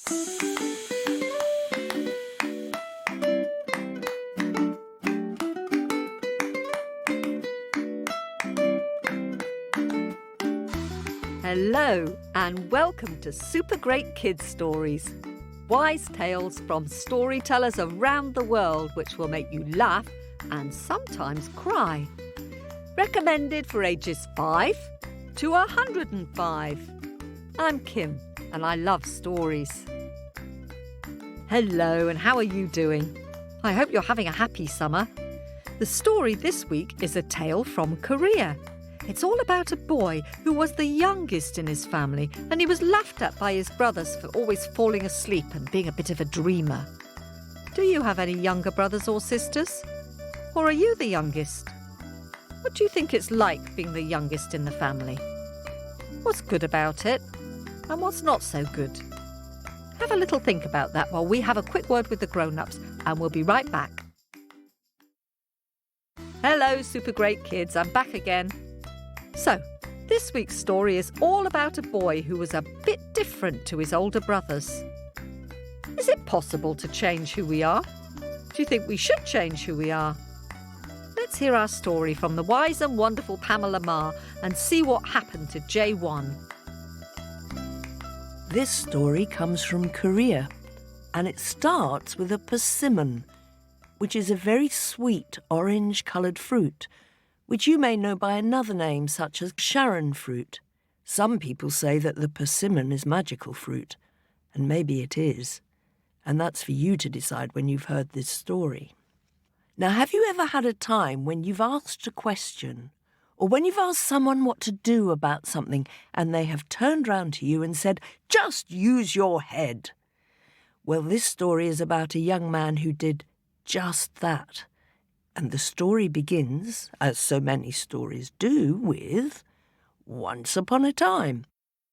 Hello and welcome to Super Great Kids Stories. Wise tales from storytellers around the world which will make you laugh and sometimes cry. Recommended for ages 5 to 105. I'm Kim and I love stories. Hello, and how are you doing? I hope you're having a happy summer. The story this week is a tale from Korea. It's all about a boy who was the youngest in his family, and he was laughed at by his brothers for always falling asleep and being a bit of a dreamer. Do you have any younger brothers or sisters? Or are you the youngest? What do you think it's like being the youngest in the family? What's good about it? And what's not so good? Have a little think about that while we have a quick word with the grown-ups, and we'll be right back. Hello, Super Great Kids, I'm back again. So, this week's story is all about a boy who was a bit different to his older brothers. Is it possible to change who we are? Do you think we should change who we are? Let's hear our story from the wise and wonderful Pamela Marre and see what happened to Jae-won. This story comes from Korea, and it starts with a persimmon, which is a very sweet orange-coloured fruit, which you may know by another name such as Sharon fruit. Some people say that the persimmon is magical fruit, and maybe it is, and that's for you to decide when you've heard this story. Now, have you ever had a time when you've asked a question, or when you've asked someone what to do about something, and they have turned round to you and said, "Just use your head"? Well, this story is about a young man who did just that. And the story begins, as so many stories do, with once upon a time,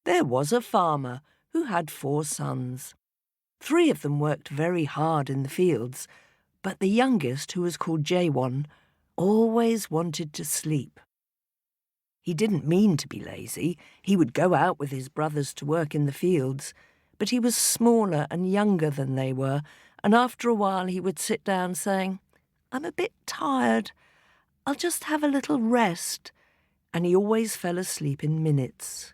there was a farmer who had 4 sons. 3 of them worked very hard in the fields, but the youngest, who was called Jae-won, always wanted to sleep. He didn't mean to be lazy. He would go out with his brothers to work in the fields, but he was smaller and younger than they were, and after a while he would sit down saying, "I'm a bit tired. I'll just have a little rest." And he always fell asleep in minutes.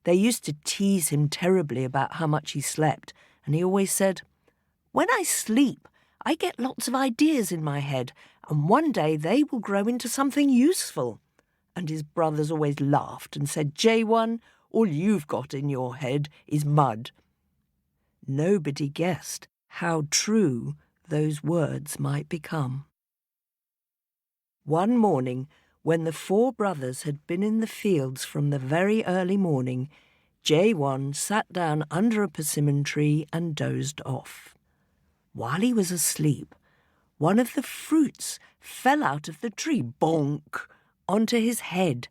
They used to tease him terribly about how much he slept, and he always said, "When I sleep, I get lots of ideas in my head, and one day they will grow into something useful." And his brothers always laughed and said, "Jae-won, all you've got in your head is mud." Nobody guessed how true those words might become. One morning, when the 4 brothers had been in the fields from the very early morning, Jae-won sat down under a persimmon tree and dozed off. While he was asleep, one of the fruits fell out of the tree, bonk, onto his head,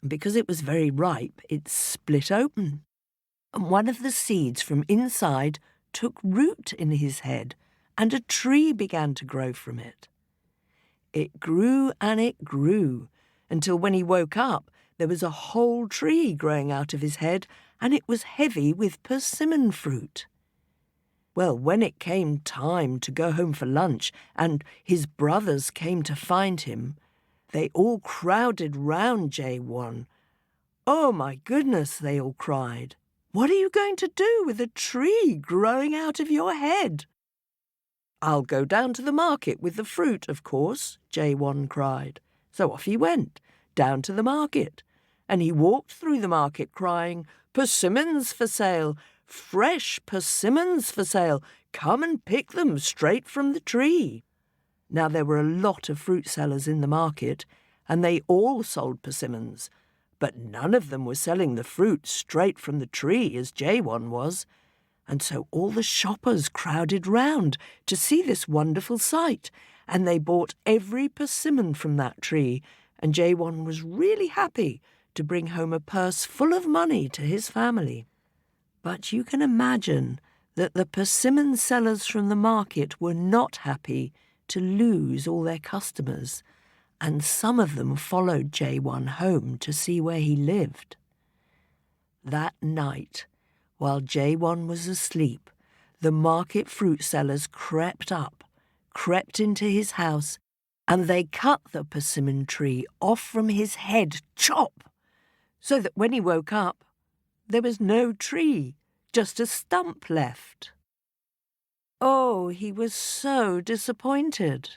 and because it was very ripe, it split open, and one of the seeds from inside took root in his head, and a tree began to grow from it. It grew and it grew, until when he woke up, there was a whole tree growing out of his head, and it was heavy with persimmon fruit. Well, when it came time to go home for lunch, and his brothers came to find him, they all crowded round Jae-won. "Oh, my goodness," they all cried. "What are you going to do with a tree growing out of your head?" "I'll go down to the market with the fruit, of course," Jae-won cried. So off he went, down to the market, and he walked through the market crying, "Persimmons for sale, fresh persimmons for sale, come and pick them straight from the tree." Now there were a lot of fruit sellers in the market, and they all sold persimmons, but none of them were selling the fruit straight from the tree as Jae-won was. And so all the shoppers crowded round to see this wonderful sight, and they bought every persimmon from that tree, and Jae-won was really happy to bring home a purse full of money to his family. But you can imagine that the persimmon sellers from the market were not happy to lose all their customers, and some of them followed Jae-won home to see where he lived. That night, While J1 was asleep, the market fruit sellers crept into his house, and they cut the persimmon tree off from his head, chop, so that when he woke up, there was no tree, just a stump left. Oh, he was so disappointed.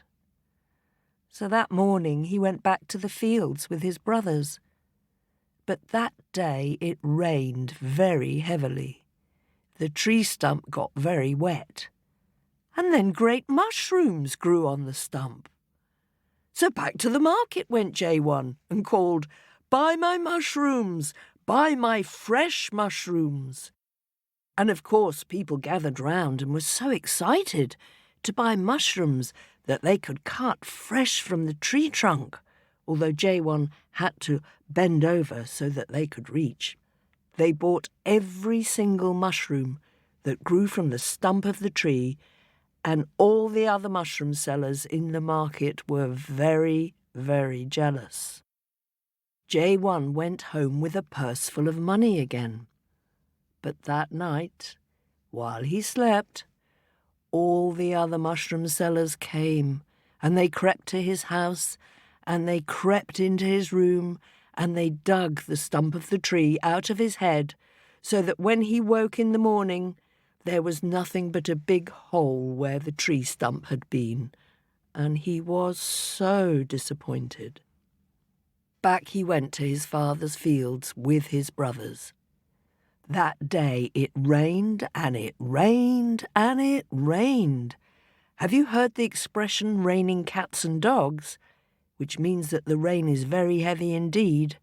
So that morning he went back to the fields with his brothers. But that day it rained very heavily. The tree stump got very wet. And then great mushrooms grew on the stump. So back to the market went J1 and called, "Buy my mushrooms! Buy my fresh mushrooms!" And of course people gathered round and were so excited to buy mushrooms that they could cut fresh from the tree trunk, although J1 had to bend over so that they could reach. They bought every single mushroom that grew from the stump of the tree, and all the other mushroom sellers in the market were very, very jealous. J1 went home with a purse full of money again. But that night, while he slept, all the other mushroom sellers came, and they crept to his house, and they crept into his room, and they dug the stump of the tree out of his head, so that when he woke in the morning, there was nothing but a big hole where the tree stump had been, and he was so disappointed. Back he went to his father's fields with his brothers. That day it rained and it rained and it rained. Have you heard the expression raining cats and dogs? Which means that the rain is very heavy indeed.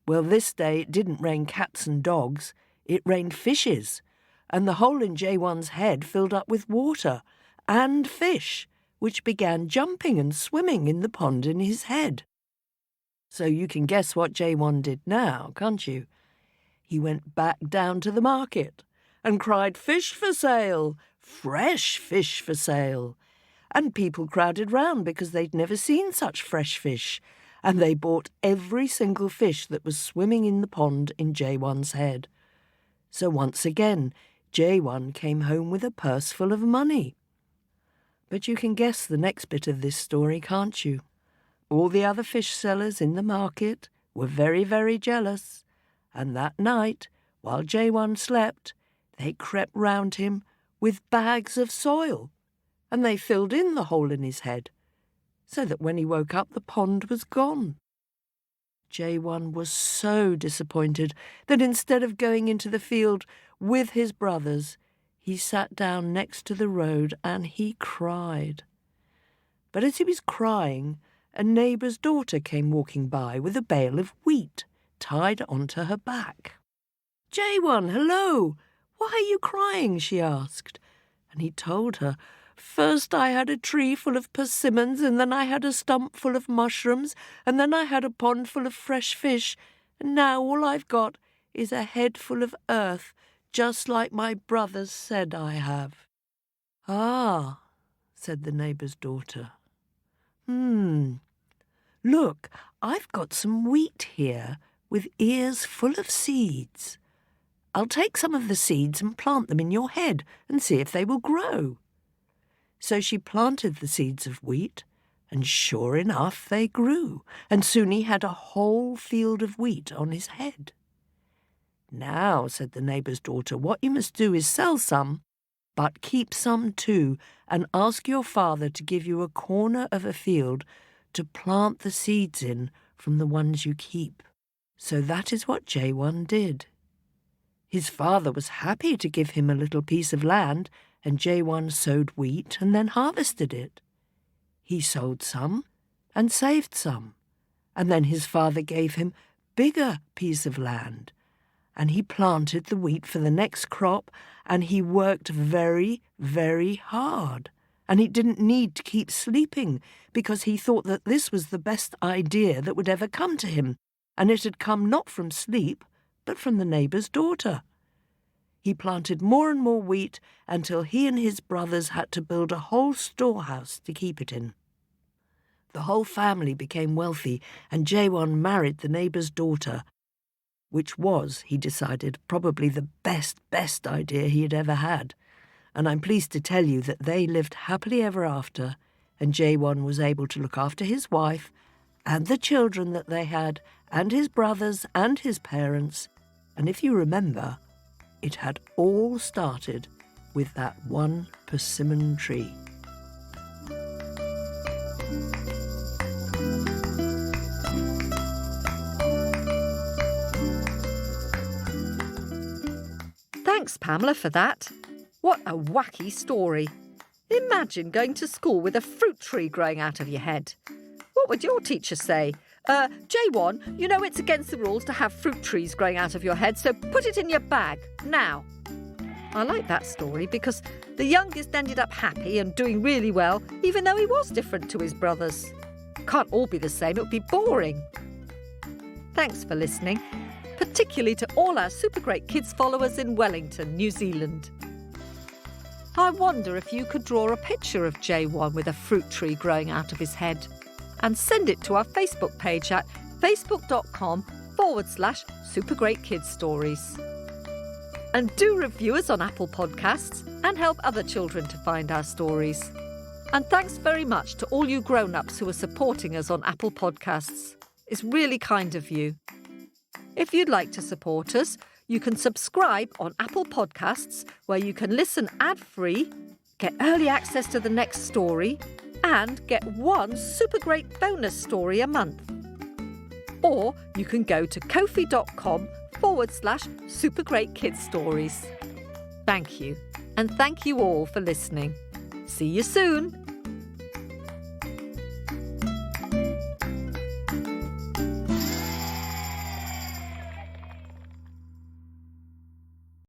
Well, this day it didn't rain cats and dogs, it rained fishes, and the hole in J1's head filled up with water and fish, which began jumping and swimming in the pond in his head. So you can guess what J1 did now, can't you? He went back down to the market and cried, "Fish for sale! Fresh fish for sale!" And people crowded round because they'd never seen such fresh fish, and they bought every single fish that was swimming in the pond in J1's head. So once again, J1 came home with a purse full of money. But you can guess the next bit of this story, can't you? All the other fish sellers in the market were very, very jealous, and that night, while J1 slept, they crept round him with bags of soil, and they filled in the hole in his head, so that when he woke up the pond was gone. J1 was so disappointed that instead of going into the field with his brothers, he sat down next to the road and he cried. But as he was crying, a neighbour's daughter came walking by with a bale of wheat tied onto her back. "J1, hello! Why are you crying?" she asked. And he told her, "First I had a tree full of persimmons, and then I had a stump full of mushrooms, and then I had a pond full of fresh fish, and now all I've got is a head full of earth, just like my brothers said I have." "Ah," said the neighbour's daughter. Look, I've got some wheat here with ears full of seeds. I'll take some of the seeds and plant them in your head and see if they will grow." So she planted the seeds of wheat, and sure enough they grew, and soon he had a whole field of wheat on his head. "Now," said the neighbour's daughter, "what you must do is sell some, but keep some too, and ask your father to give you a corner of a field to plant the seeds in from the ones you keep." So that is what J1 did. His father was happy to give him a little piece of land, and J1 sowed wheat and then harvested it. He sold some and saved some, and then his father gave him bigger piece of land, and he planted the wheat for the next crop, and he worked very, very hard. And he didn't need to keep sleeping because he thought that this was the best idea that would ever come to him, and it had come not from sleep, but from the neighbour's daughter. He planted more and more wheat until he and his brothers had to build a whole storehouse to keep it in. The whole family became wealthy, and J1 married the neighbour's daughter, which was, he decided, probably the best idea he had ever had. And I'm pleased to tell you that they lived happily ever after, and J1 was able to look after his wife and the children that they had, and his brothers and his parents. And if you remember, it had all started with that one persimmon tree. Thanks, Pamela, for that. What a wacky story. Imagine going to school with a fruit tree growing out of your head. What would your teacher say? J1, you know it's against the rules to have fruit trees growing out of your head, so put it in your bag, now. I like that story because the youngest ended up happy and doing really well, even though he was different to his brothers. Can't all be the same, it would be boring. Thanks for listening, particularly to all our Super Great Kids followers in Wellington, New Zealand. I wonder if you could draw a picture of J1 with a fruit tree growing out of his head and send it to our Facebook page at facebook.com/supergreatkidsstories. And do review us on Apple Podcasts and help other children to find our stories. And thanks very much to all you grown-ups who are supporting us on Apple Podcasts. It's really kind of you. If you'd like to support us, you can subscribe on Apple Podcasts, where you can listen ad-free, get early access to the next story, and get one super great bonus story a month. Or you can go to ko-fi.com/supergreatkidsstories. Thank you, and thank you all for listening. See you soon.